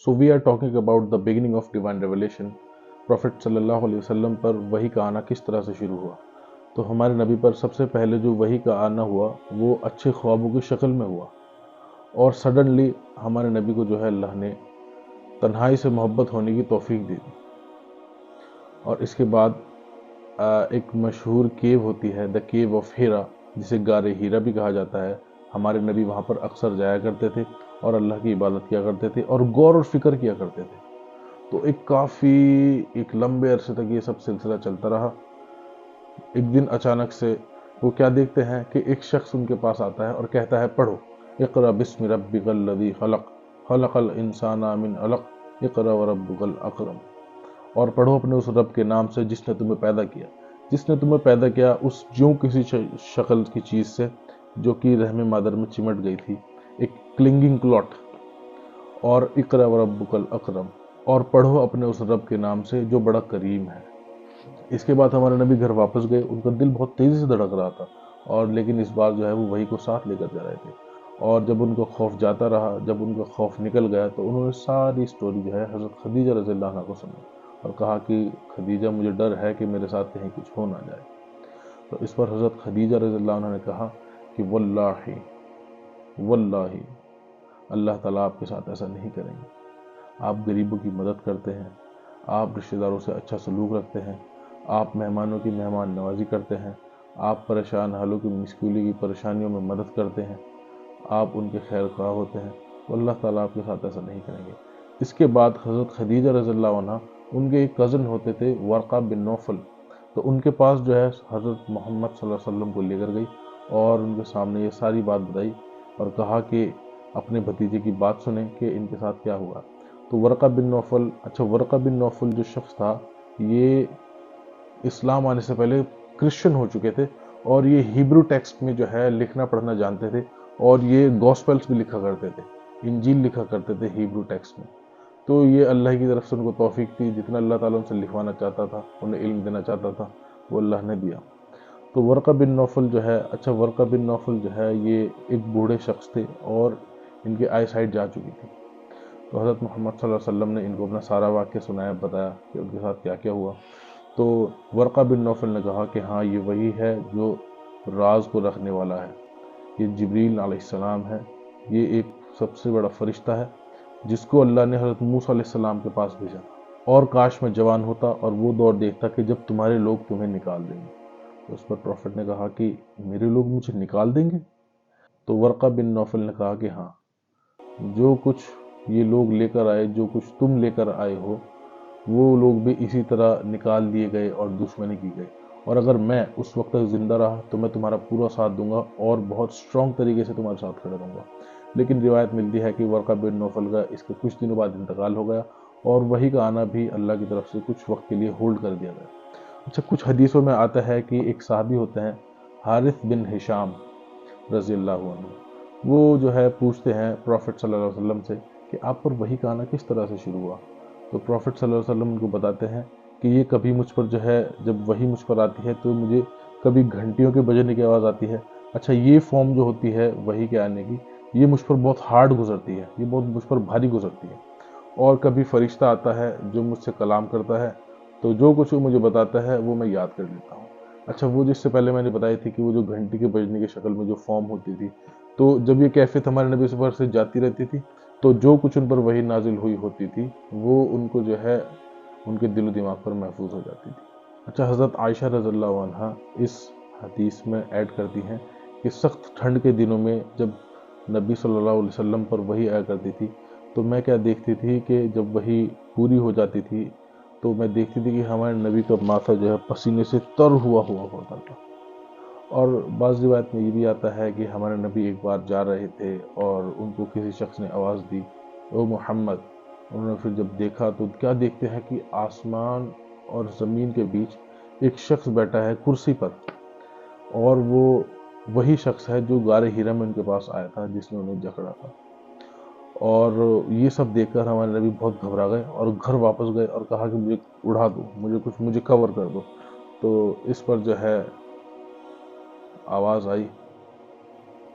So we are talking about the beginning of divine revelation. Profit सल्लल्लाहु अलैहि वसल्लम पर वही का आना किस तरह से शुरू हुआ। तो हमारे नबी पर सबसे पहले जो वही का आना हुआ वो अच्छे ख्वाबों की शक्ल में हुआ, और सडनली हमारे नबी को जो है अल्लाह ने तन्हाई से मोहब्बत होने की तौफीक दी थी। और इसके बाद एक मशहूर केव होती है, द केव ऑफ हीरा, जिसे गारे हीरा भी कहा जाता है। हमारे नबी वहाँ पर अक्सर जाया करते थे और अल्लाह की इबादत किया करते थे और गौर और फिक्र किया करते थे। तो एक लंबे अरसे तक ये सब सिलसिला चलता रहा। एक दिन अचानक से वो क्या देखते हैं कि एक शख्स उनके पास आता है और कहता है, पढ़ो इक़रा बिस्मि रब्बिकल लज़ी खलक़ खलक़ल इंसाना मिन अलक़ इक़रा व रब्बुकल अकरम, और पढ़ो अपने उस रब के नाम से जिसने तुम्हें पैदा किया, उस ज्यों किसी शक्ल की चीज़ से जो कि रहम मादर में चिमट गई थी, एक क्लिंगिंग क्लॉट, और इक़रा व रब्बुकल अकरम, और पढ़ो अपने उस रब के नाम से जो बड़ा करीम है। इसके बाद हमारे नबी घर वापस गए। उनका दिल बहुत तेज़ी से धड़क रहा था, और लेकिन इस बार जो है वो वही को साथ लेकर जा रहे थे। और जब उनका खौफ जाता रहा, जब उनका खौफ निकल गया, तो उन्होंने सारी स्टोरी जो है हज़रत खदीजा रज़ियल्लाहु अन्हा को सुनाई और कहा कि खदीजा, मुझे डर है कि मेरे साथ कहीं कुछ हो ना जाए। तो इस पर हज़रत खदीजा रज़ियल्लाहु अन्हा ने कहा कि वल्लाही वल्लाही अल्लाह ताला आपके साथ ऐसा नहीं करेंगे। आप गरीबों की मदद करते हैं, आप रिश्तेदारों से अच्छा सलूक रखते हैं, आप मेहमानों की मेहमान नवाजी करते हैं, आप परेशान हालों की मुश्किलों की परेशानियों में मदद करते हैं, आप उनके खैर ख्वाह होते हैं, तो अल्लाह ताला आपके साथ ऐसा नहीं करेंगे। इसके बाद हज़रत खदीजा रज़ियल्लाहु अन्हा, उनके एक कज़न होते थे वर्क़ा बिन नौफल, तो उनके पास जो है हज़रत मोहम्मद सल्लल्लाहु अलैहि वसल्लम को लेकर गई और उनके सामने ये सारी बात बताई और कहा कि अपने भतीजे की बात सुने कि इनके साथ क्या हुआ। तो वर्क़ा बिन नौफल जो शख्स था, ये इस्लाम आने से पहले क्रिश्चियन हो चुके थे और ये हिब्रू टेक्स्ट में जो है लिखना पढ़ना जानते थे, और ये गॉस्पेल्स भी लिखा करते थे, इंजील लिखा करते थे हिब्रू टेक्स्ट में। तो ये अल्लाह की तरफ से उनको तौफीक थी, जितना अल्लाह ताला उनसे लिखवाना चाहता था, उन्हें इल्म देना चाहता था, वो अल्लाह ने दिया। तो वर्क़ा बिन नौफल जो है ये एक बूढ़े शख्स थे और इनकी आई साइट जा चुकी थी। तो हज़रत मोहम्मद सल्लल्लाहु अलैहि वसल्लम ने इनको अपना सारा वाक़या सुनाया, बताया कि उनके साथ क्या क्या हुआ। तो वर्क़ा बिन नौफल ने कहा कि हाँ, ये वही है जो राज को रखने वाला है, ये जिब्रील अलैहिस्सलाम है, ये एक सबसे बड़ा फरिश्ता है जिसको अल्लाह ने हज़रत मूसा अलैहिस्सलाम के पास भेजा। और काश मैं जवान होता और वो दौर देखता कि जब तुम्हारे लोग तुम्हें निकाल देंगे। तो उस पर प्रॉफिट ने कहा कि मेरे लोग मुझे निकाल देंगे? तो वर्क़ा बिन नौफल ने कहा कि हाँ, जो कुछ ये लोग लेकर आए, जो कुछ तुम लेकर आए हो, वो लोग भी इसी तरह निकाल दिए गए और दुश्मनी की गई, और अगर मैं उस वक्त तक जिंदा रहा तो मैं तुम्हारा पूरा साथ दूंगा और बहुत स्ट्रॉन्ग तरीके से तुम्हारे साथ खड़ा रहूंगा। लेकिन रिवायत मिलती है कि वर्क़ा बिन नौफल का इसके कुछ दिनों बाद इंतकाल हो गया और वही का आना भी अल्लाह की तरफ से कुछ वक्त के लिए होल्ड कर दिया गया। अच्छा, कुछ हदीसों में आता है कि एक साहबी होते हैं हारिस बिन हिशाम रज़ियल्लाहु अन्हु, वो जो है पूछते हैं प्रॉफिट सल्लल्लाहु अलैहि वसल्लम से कि आप पर वही का आना किस तरह से शुरू हुआ। तो प्रॉफिट सल्लल्लाहु अलैहि वसल्लम उनको बताते हैं कि ये कभी मुझ पर जो है, जब वही मुझ पर आती है तो मुझे कभी घंटियों के बजने की आवाज़ आती है। अच्छा, ये फॉर्म जो होती है वही के आने की, ये मुझ पर बहुत हार्ड गुजरती है, ये बहुत मुझ पर भारी गुजरती है। और कभी फरिश्ता आता है जो मुझसे कलाम करता है, तो जो कुछ वो मुझे बताता है वो मैं याद कर लेता हूँ। अच्छा, वो जिससे पहले मैंने बताई थी कि वो जो घंटी के बजने की शक्ल में जो फॉर्म होती थी, तो जब ये कैफियत हमारे नबी पर से जाती रहती थी तो जो कुछ उन पर वही नाजिल हुई होती थी वो उनको जो है उनके दिलो दिमाग पर महफूज हो जाती थी। अच्छा, हज़रत आयशा रज़ियल्लाहु अन्हा इस हदीस में ऐड करती हैं कि सख्त ठंड के दिनों में जब नबी सल्लल्लाहु अलैहि वसल्लम पर वही आया करती थी, तो मैं क्या देखती थी कि जब वही पूरी हो जाती थी तो मैं देखती थी कि हमारे नबी का माथा जो है पसीने से तर हुआ होता था। और बाज़ रिवायत में ये भी आता है कि हमारे नबी एक बार जा रहे थे और उनको किसी शख्स ने आवाज़ दी, ओ मोहम्मद। उन्होंने फिर जब देखा तो क्या देखते हैं कि आसमान और ज़मीन के बीच एक शख्स बैठा है कुर्सी पर, और वो वही शख्स है जो गारे हीरा में उनके पास आया था, जिसने उन्हें जकड़ा था। और ये सब देखकर हमारे नबी बहुत घबरा गए और घर वापस गए और कहा कि मुझे उड़ा दो, मुझे कवर कर दो। तो इस पर जो है आवाज़ आई,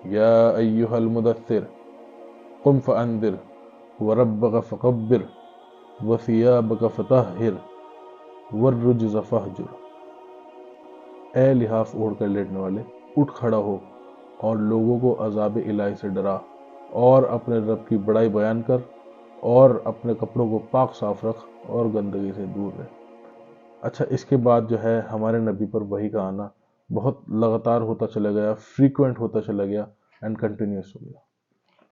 या अय्युहल मुदस्सिर कुम फअंदिर وربک فکبر وثیابک فطہر والرجز فہجر۔ اے لحاف اوڑھ کر لیٹنے والے، اٹھ کھڑا ہو اور لوگوں کو عذاب الہی سے ڈرا، اور اپنے رب کی بڑائی بیان کر، اور اپنے کپڑوں کو پاک صاف رکھ اور گندگی سے دور رہ۔ اچھا، اس کے بعد جو ہے ہمارے نبی پر وحی کا آنا بہت لگاتار ہوتا چلا گیا، فریکوینٹ ہوتا چلا گیا اینڈ کنٹینیوس ہو گیا۔